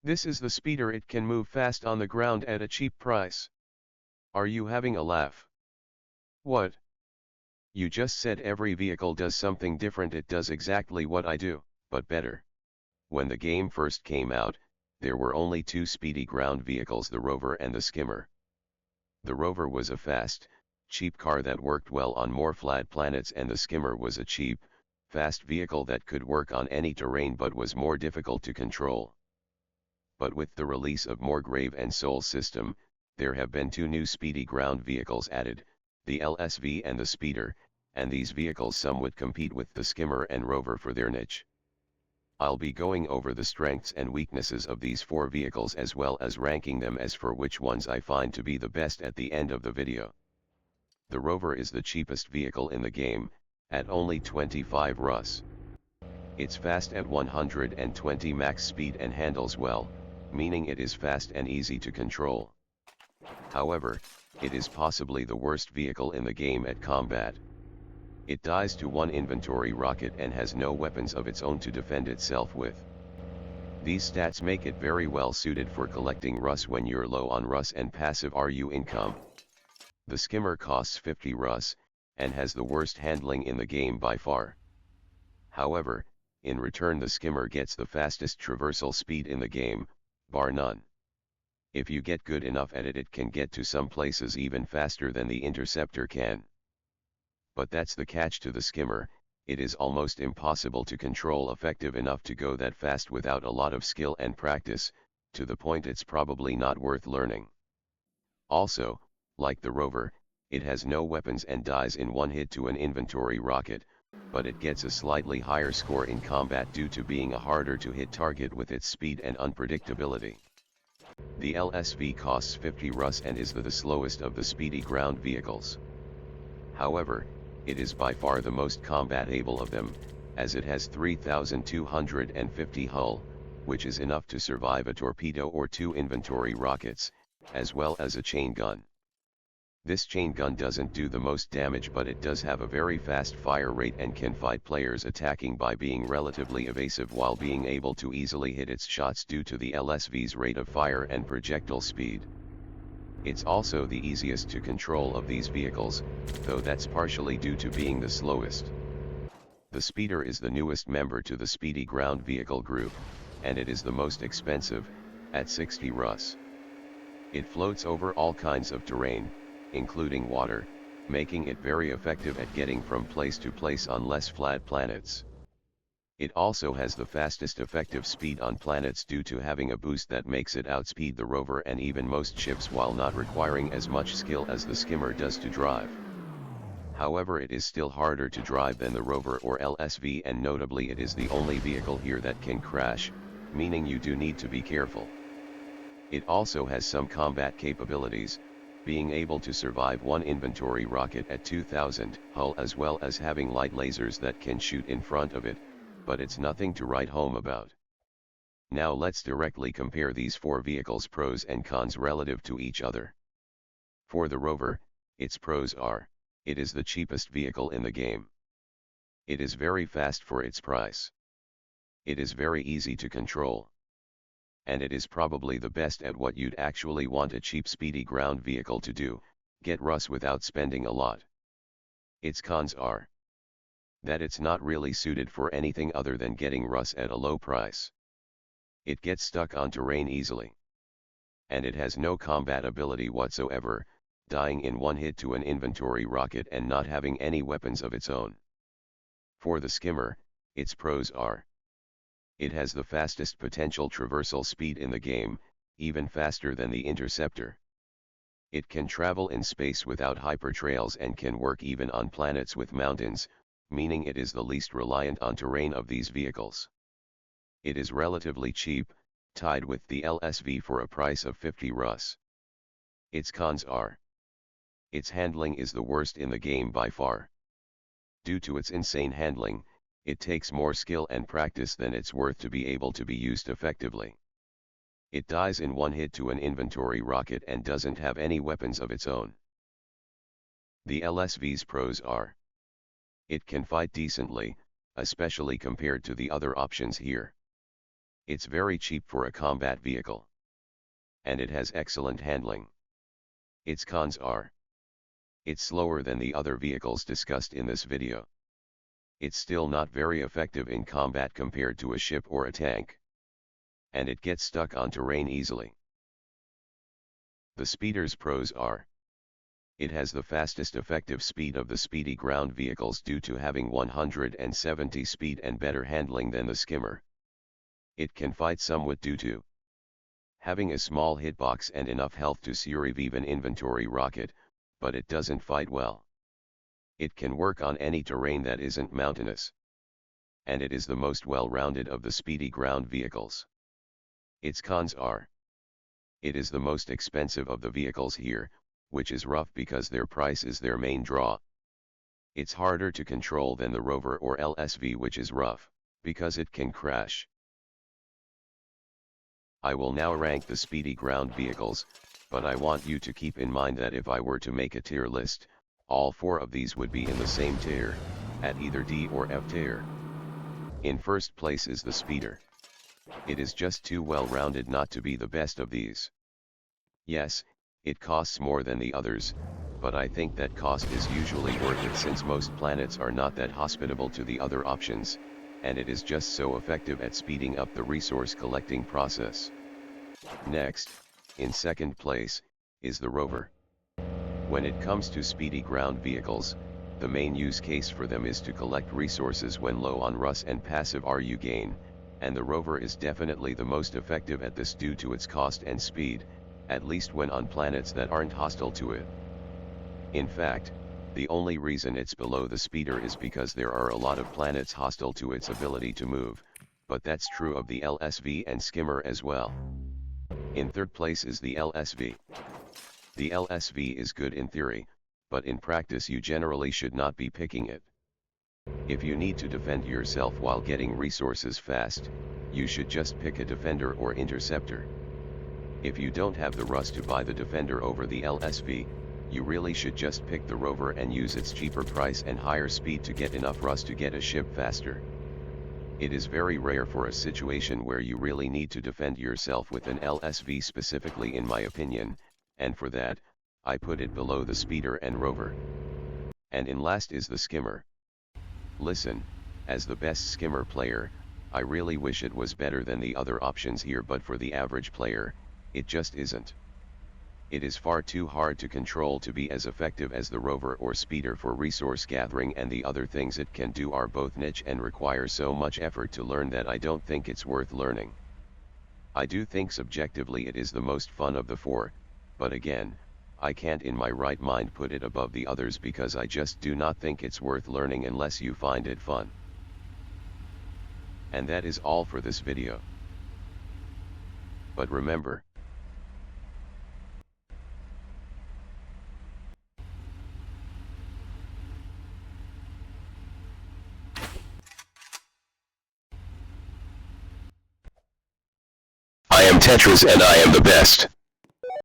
This is the speeder. It can move fast on the ground at a cheap price. Are you having a laugh? What? You just said every vehicle does something different. It does exactly what I do, but better. When the game first came out, there were only two speedy ground vehicles, the Rover and the Skimmer. The Rover was a fast, cheap car that worked well on more flat planets, and the Skimmer was a cheap, fast vehicle that could work on any terrain but was more difficult to control. But with the release of more Grave and Soul system, there have been two new speedy ground vehicles added, the LSV and the Speeder, and these vehicles somewhat compete with the Skimmer and Rover for their niche. I'll be going over the strengths and weaknesses of these four vehicles as well as ranking them as for which ones I find to be the best at the end of the video. The Rover is the cheapest vehicle in the game, at only 25 Rus. It's fast at 120 max speed and handles well, meaning it is fast and easy to control. However, it is possibly the worst vehicle in the game at combat. It dies to one inventory rocket and has no weapons of its own to defend itself with. These stats make it very well suited for collecting Rus when you're low on Rus and passive RU income. The Skimmer costs 50 Rus, and has the worst handling in the game by far. However, in return the Skimmer gets the fastest traversal speed in the game, bar none. If you get good enough at it, it can get to some places even faster than the Interceptor can. But that's the catch to the Skimmer, it is almost impossible to control effective enough to go that fast without a lot of skill and practice, to the point it's probably not worth learning. Also, like the Rover, it has no weapons and dies in one hit to an inventory rocket, but it gets a slightly higher score in combat due to being a harder to hit target with its speed and unpredictability. The LSV costs 50 Rus and is the slowest of the speedy ground vehicles. However, it is by far the most combat-able of them, as it has 3,250 hull, which is enough to survive a torpedo or two inventory rockets, as well as a chain gun. This chain gun doesn't do the most damage, but it does have a very fast fire rate and can fight players attacking by being relatively evasive while being able to easily hit its shots due to the LSV's rate of fire and projectile speed. It's also the easiest to control of these vehicles, though that's partially due to being the slowest. The Speeder is the newest member to the speedy ground vehicle group, and it is the most expensive, at 60 Rus. It floats over all kinds of terrain, including water, making it very effective at getting from place to place on less flat planets. It also has the fastest effective speed on planets due to having a boost that makes it outspeed the Rover and even most ships while not requiring as much skill as the Skimmer does to drive. However, it is still harder to drive than the Rover or LSV, and notably it is the only vehicle here that can crash, meaning you do need to be careful. It also has some combat capabilities, being able to survive one inventory rocket at 2,000 hull as well as having light lasers that can shoot in front of it, but it's nothing to write home about. Now let's directly compare these four vehicles' pros and cons relative to each other. For the Rover, its pros are: it is the cheapest vehicle in the game. It is very fast for its price. It is very easy to control. And it is probably the best at what you'd actually want a cheap speedy ground vehicle to do, get Rus without spending a lot. Its cons are that it's not really suited for anything other than getting Rus at a low price. It gets stuck on terrain easily. And it has no combat ability whatsoever, dying in one hit to an inventory rocket and not having any weapons of its own. For the Skimmer, its pros are: it has the fastest potential traversal speed in the game, even faster than the Interceptor. It can travel in space without hypertrails and can work even on planets with mountains, meaning it is the least reliant on terrain of these vehicles. It is relatively cheap, tied with the LSV for a price of 50 Rus. Its cons are: its handling is the worst in the game by far. Due to its insane handling, it takes more skill and practice than it's worth to be able to be used effectively. It dies in one hit to an inventory rocket and doesn't have any weapons of its own. The LSV's pros are: it can fight decently, especially compared to the other options here. It's very cheap for a combat vehicle. And it has excellent handling. Its cons are: it's slower than the other vehicles discussed in this video. It's still not very effective in combat compared to a ship or a tank. And it gets stuck on terrain easily. The Speeder's pros are: it has the fastest effective speed of the Speedy ground vehicles due to having 170 speed and better handling than the Skimmer. It can fight somewhat due to having a small hitbox and enough health to survive an inventory rocket, but it doesn't fight well. It can work on any terrain that isn't mountainous. And it is the most well-rounded of the Speedy ground vehicles. Its cons are: it is the most expensive of the vehicles here, which is rough because their price is their main draw. It's harder to control than the Rover or LSV, which is rough, because it can crash. I will now rank the Speedy ground vehicles, but I want you to keep in mind that if I were to make a tier list, all 4 of these would be in the same tier, at either D or F tier. In first place is the Speeder. It is just too well-rounded not to be the best of these. Yes, it costs more than the others, but I think that cost is usually worth it since most planets are not that hospitable to the other options, and it is just so effective at speeding up the resource collecting process. Next, in second place, is the Rover. When it comes to Speedy ground vehicles, the main use case for them is to collect resources when low on Rus and passive RU gain, and the Rover is definitely the most effective at this due to its cost and speed, at least when on planets that aren't hostile to it. In fact, the only reason it's below the Speeder is because there are a lot of planets hostile to its ability to move, but that's true of the LSV and Skimmer as well. In third place is the LSV. The LSV is good in theory, but in practice you generally should not be picking it. If you need to defend yourself while getting resources fast, you should just pick a Defender or Interceptor. If you don't have the Rus to buy the Defender over the LSV, you really should just pick the Rover and use its cheaper price and higher speed to get enough Rus to get a ship faster. It is very rare for a situation where you really need to defend yourself with an LSV specifically, in my opinion, and for that, I put it below the Speeder and Rover. And in last is the Skimmer. Listen, as the best Skimmer player, I really wish it was better than the other options here, but for the average player, it just isn't. It is far too hard to control to be as effective as the Rover or Speeder for resource gathering, and the other things it can do are both niche and require so much effort to learn that I don't think it's worth learning. I do think subjectively it is the most fun of the 4, but again, I can't in my right mind put it above the others because I just do not think it's worth learning unless you find it fun. And that is all for this video. But remember, I am Tetras and I am the best.